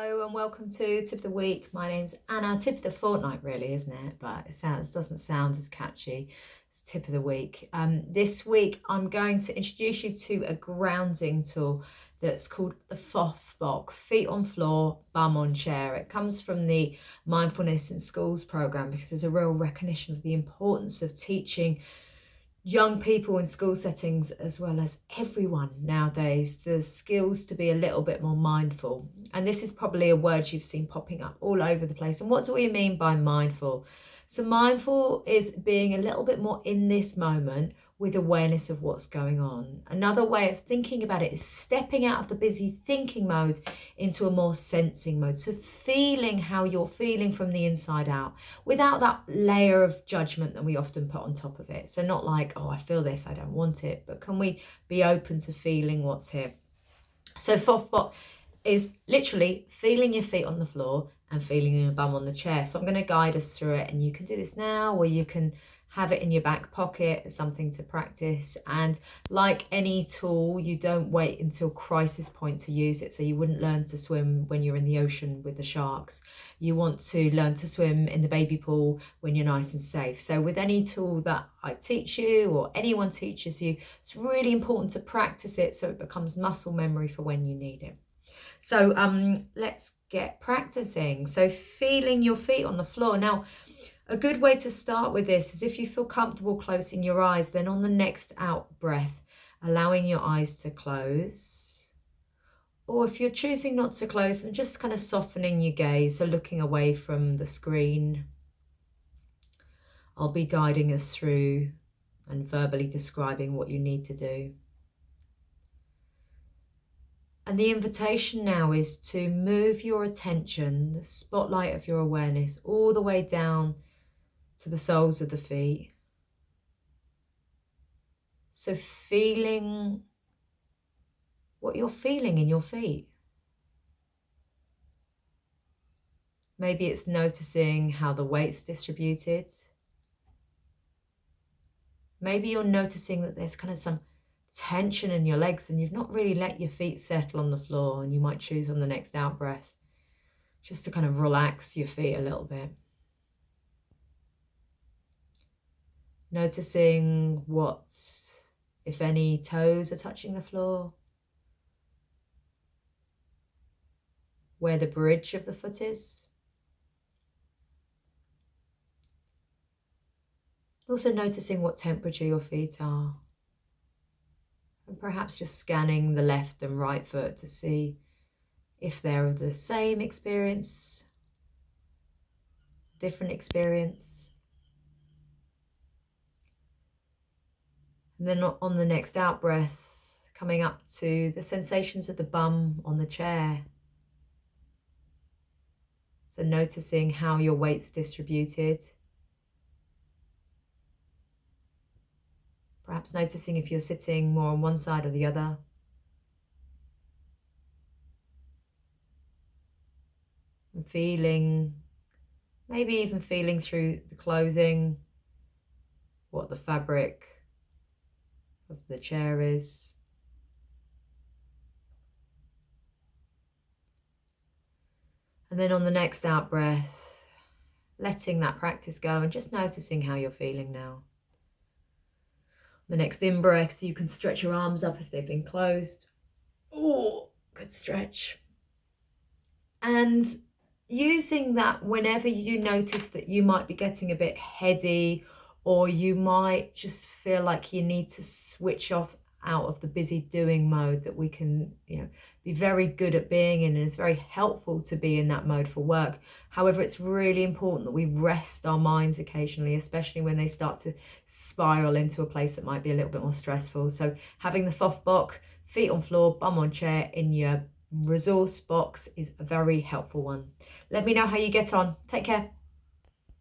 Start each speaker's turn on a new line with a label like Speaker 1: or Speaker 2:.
Speaker 1: Hello and welcome to Tip of the Week. My name's Anna. Tip of the fortnight, really, isn't it? But doesn't sound as catchy as Tip of the Week. This week, I'm going to introduce you to a grounding tool that's called the FOFBOC, feet on floor, bum on chair. It comes from the Mindfulness in Schools program because there's a real recognition of the importance of teaching young people in school settings, as well as everyone nowadays, the skills to be a little bit more mindful. And this is probably a word you've seen popping up all over the place. And what do we mean by mindful? So mindful is being a little bit more in this moment with awareness of what's going on. Another way of thinking about it is stepping out of the busy thinking mode into a more sensing mode. So feeling how you're feeling from the inside out without that layer of judgment that we often put on top of it. So not like, oh, I feel this, I don't want it, but can we be open to feeling what's here? So FOFBOC is literally feeling your feet on the floor and feeling your bum on the chair. So I'm going to guide us through it, and you can do this now, or you can have it in your back pocket as something to practice. And like any tool, you don't wait until crisis point to use it. So you wouldn't learn to swim when you're in the ocean with the sharks. You want to learn to swim in the baby pool when you're nice and safe. So with any tool that I teach you or anyone teaches you, it's really important to practice it so it becomes muscle memory for when you need it. So let's get practicing. So feeling your feet on the floor. Now, a good way to start with this is if you feel comfortable closing your eyes, then on the next out breath, allowing your eyes to close. Or if you're choosing not to close, then just kind of softening your gaze, so looking away from the screen. I'll be guiding us through and verbally describing what you need to do. And the invitation now is to move your attention, the spotlight of your awareness, all the way down to the soles of the feet. So feeling what you're feeling in your feet. Maybe it's noticing how the weight's distributed. Maybe you're noticing that there's kind of some tension in your legs and you've not really let your feet settle on the floor, and you might choose on the next out breath just to kind of relax your feet a little bit. Noticing what, if any, toes are touching the floor, where the bridge of the foot is. Also noticing what temperature your feet are, and perhaps just scanning the left and right foot to see if they're the same experience, different experience. And then on the next out breath, coming up to the sensations of the bum on the chair. So noticing how your weight's distributed. Perhaps noticing if you're sitting more on one side or the other. And feeling, maybe even feeling through the clothing, what the fabric of the chair is. And then on the next out breath, letting that practice go and just noticing how you're feeling now. The next in breath, you can stretch your arms up if they've been closed. Oh, good stretch. And using that whenever you notice that you might be getting a bit heady, or you might just feel like you need to switch off out of the busy doing mode that we can, be very good at being in, and it's very helpful to be in that mode for work. However, it's really important that we rest our minds occasionally, especially when they start to spiral into a place that might be a little bit more stressful. So having the FOFBOC, feet on floor, bum on chair, in your resource box is a very helpful one. Let me know how you get on. Take care.